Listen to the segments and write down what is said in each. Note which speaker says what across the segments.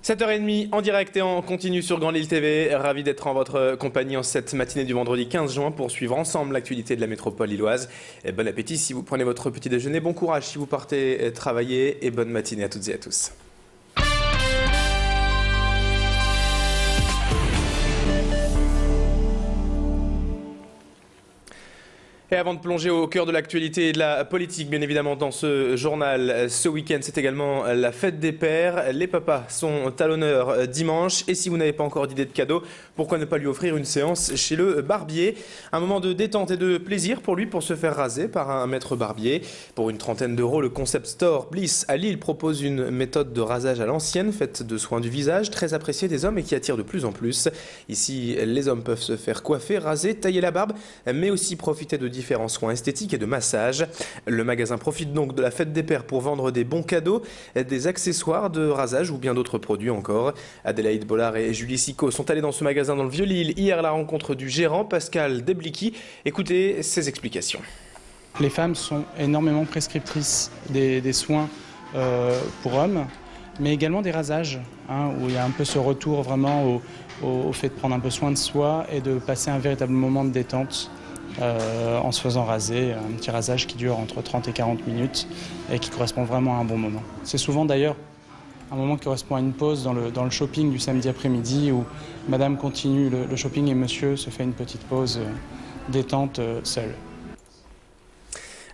Speaker 1: 7h30 en direct et en continu sur Grand Lille TV. Ravi d'être en votre compagnie en cette matinée du vendredi 15 juin pour suivre ensemble l'actualité de la métropole lilloise. Et bon appétit si vous prenez votre petit déjeuner, bon courage si vous partez travailler et bonne matinée à toutes et à tous. Et avant de plonger au cœur de l'actualité et de la politique, bien évidemment, dans ce journal, ce week-end, c'est également la fête des pères. Les papas sont à l'honneur dimanche. Et si vous n'avez pas encore d'idée de cadeau, pourquoi ne pas lui offrir une séance chez le barbier? Un moment de détente et de plaisir pour lui, pour se faire raser par un maître barbier. Pour une trentaine d'euros, le concept store Bliss à Lille propose une méthode de rasage à l'ancienne, faite de soins du visage, très appréciée des hommes et qui attire de plus en plus. Ici, les hommes peuvent se faire coiffer, raser, tailler la barbe, mais aussi profiter de différents soins esthétiques et de massage. Le magasin profite donc de la fête des pères pour vendre des bons cadeaux, des accessoires de rasage ou bien d'autres produits encore. Adélaïde Bollard et Julie Sicot sont allées dans ce magasin dans le Vieux-Lille hier à la rencontre du gérant Pascal Deblicky. Écoutez ses explications.
Speaker 2: Les femmes sont énormément prescriptrices des soins pour hommes, mais également des rasages, où il y a un peu ce retour vraiment au fait de prendre un peu soin de soi et de passer un véritable moment de détente. En se faisant raser, un petit rasage qui dure entre 30 et 40 minutes et qui correspond vraiment à un bon moment. C'est souvent d'ailleurs un moment qui correspond à une pause dans le shopping du samedi après-midi où madame continue le shopping et monsieur se fait une petite pause détente seul.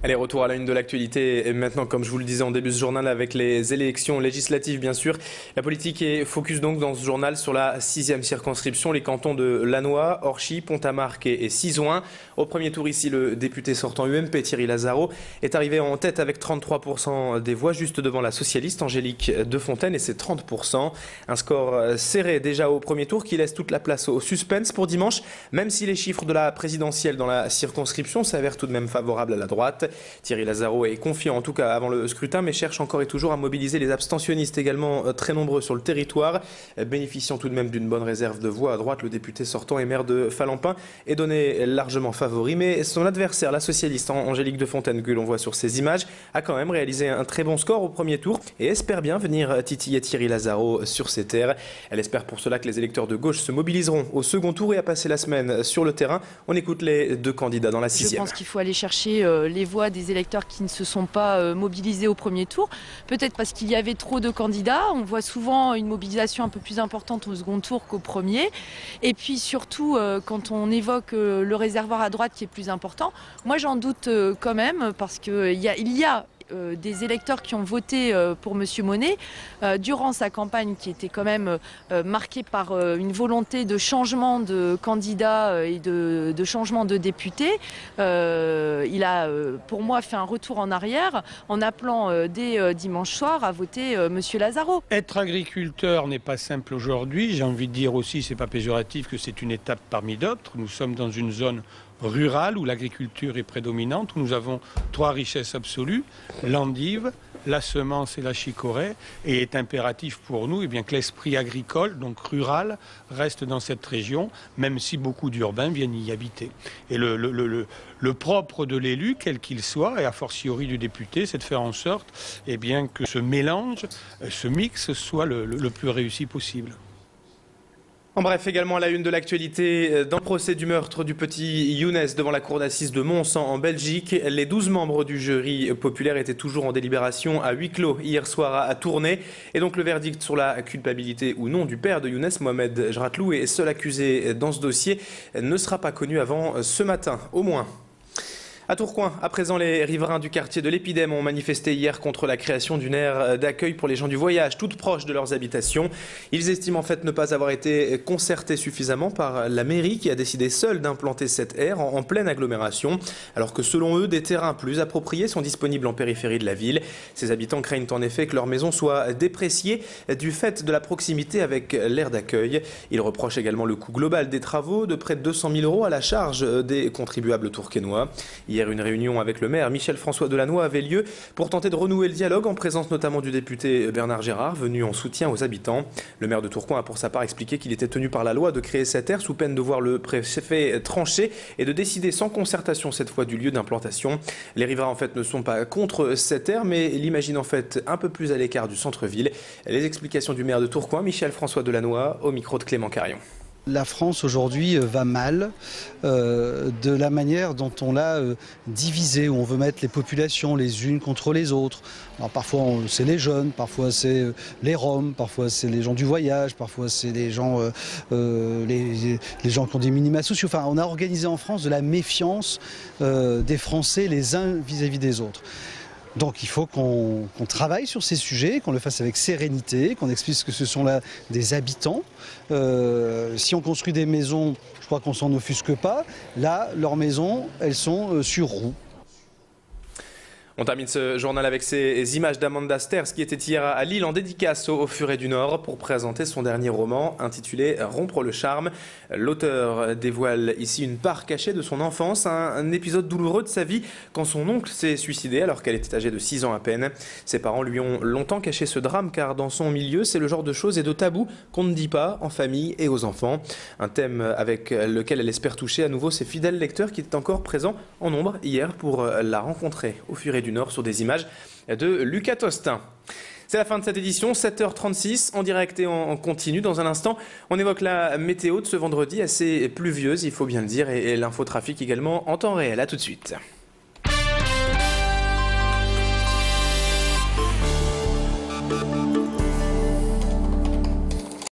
Speaker 1: Allez, retour à la une de l'actualité. Et maintenant, comme je vous le disais en début de ce journal, avec les élections législatives, bien sûr, la politique est focus donc dans ce journal sur la 6e circonscription, les cantons de Lannoy, Orchy, Pont-à-Marc et Sizouin. Au premier tour ici, le député sortant UMP, Thierry Lazaro, est arrivé en tête avec 33% des voix, juste devant la socialiste Angélique Defontaine et ses 30%. Un score serré déjà au premier tour qui laisse toute la place au suspense pour dimanche, même si les chiffres de la présidentielle dans la circonscription s'avèrent tout de même favorables à la droite. Thierry Lazaro est confiant en tout cas avant le scrutin, mais cherche encore et toujours à mobiliser les abstentionnistes également très nombreux sur le territoire. Bénéficiant tout de même d'une bonne réserve de voix à droite, le député sortant et maire de Falampin est donné largement favori, mais son adversaire, la socialiste Angélique Defontaine, que l'on voit sur ces images, a quand même réalisé un très bon score au premier tour et espère bien venir titiller Thierry Lazaro sur ses terres. Elle espère pour cela que les électeurs de gauche se mobiliseront au second tour et à passer la semaine sur le terrain. On écoute les deux candidats dans la 6e.
Speaker 3: Je pense qu'il faut aller chercher les voix des électeurs qui ne se sont pas mobilisés au premier tour. Peut-être parce qu'il y avait trop de candidats. On voit souvent une mobilisation un peu plus importante au second tour qu'au premier. Et puis surtout, quand on évoque le réservoir à droite qui est plus important, moi j'en doute quand même parce qu'il y a des électeurs qui ont voté pour M. Monet durant sa campagne qui était quand même marquée par une volonté de changement de candidat et de changement de député. Il a pour moi fait un retour en arrière en appelant dès dimanche soir à voter M. Lazaro.
Speaker 4: Être agriculteur n'est pas simple aujourd'hui. J'ai envie de dire aussi, c'est pas péjoratif, que c'est une étape parmi d'autres. Nous sommes dans une zone rurale où l'agriculture est prédominante, où nous avons 3 richesses absolues, l'endive, la semence et la chicorée, et est impératif pour nous que l'esprit agricole, donc rural, reste dans cette région, même si beaucoup d'urbains viennent y habiter. Et le propre de l'élu, quel qu'il soit, et a fortiori du député, c'est de faire en sorte que ce mélange, ce mix soit le plus réussi possible.
Speaker 1: En bref, également à la une de l'actualité, dans le procès du meurtre du petit Younes devant la cour d'assises de Mons en Belgique, les 12 membres du jury populaire étaient toujours en délibération à huis clos hier soir à Tournai. Et donc le verdict sur la culpabilité ou non du père de Younes, Mohamed Jratlou, est seul accusé dans ce dossier, ne sera pas connu avant ce matin, au moins. À Tourcoing, à présent, les riverains du quartier de l'Épidème ont manifesté hier contre la création d'une aire d'accueil pour les gens du voyage, toute proche de leurs habitations. Ils estiment en fait ne pas avoir été concertés suffisamment par la mairie qui a décidé seule d'implanter cette aire en pleine agglomération, alors que selon eux, des terrains plus appropriés sont disponibles en périphérie de la ville. Ces habitants craignent en effet que leur maison soit dépréciée du fait de la proximité avec l'aire d'accueil. Ils reprochent également le coût global des travaux de près de 200 000 € à la charge des contribuables tourquenois. Hier, une réunion avec le maire Michel-François Delannoy avait lieu pour tenter de renouer le dialogue en présence notamment du député Bernard Gérard, venu en soutien aux habitants. Le maire de Tourcoing a pour sa part expliqué qu'il était tenu par la loi de créer cette aire sous peine de voir le préfet trancher et de décider sans concertation cette fois du lieu d'implantation. Les riverains en fait ne sont pas contre cette aire mais l'imaginent en fait un peu plus à l'écart du centre-ville. Les explications du maire de Tourcoing, Michel-François Delannoy, au micro de Clément Carion.
Speaker 5: La France aujourd'hui va mal de la manière dont on l'a divisée, où on veut mettre les populations les unes contre les autres. Alors parfois c'est les jeunes, parfois c'est les Roms, parfois c'est les gens du voyage, parfois c'est les gens qui ont des minima sociaux. Enfin, on a organisé en France de la méfiance des Français les uns vis-à-vis des autres. Donc il faut qu'on travaille sur ces sujets, qu'on le fasse avec sérénité, qu'on explique que ce sont là des habitants. Si on construit des maisons, je crois qu'on s'en offusque pas. Là, leurs maisons, elles sont sur roues.
Speaker 1: On termine ce journal avec ces images d'Amanda Sters qui était hier à Lille en dédicace au Furet du Nord pour présenter son dernier roman intitulé Rompre le charme. L'auteur dévoile ici une part cachée de son enfance, un épisode douloureux de sa vie quand son oncle s'est suicidé alors qu'elle était âgée de 6 ans à peine. Ses parents lui ont longtemps caché ce drame car dans son milieu c'est le genre de choses et de tabous qu'on ne dit pas en famille et aux enfants. Un thème avec lequel elle espère toucher à nouveau ses fidèles lecteurs qui étaient encore présents en nombre hier pour la rencontrer au Furet du Nord sur des images de Lucas Tostin. C'est la fin de cette édition, 7h36, en direct et en continu. Dans un instant, on évoque la météo de ce vendredi assez pluvieuse, il faut bien le dire, et l'infotrafic également en temps réel. A tout de suite.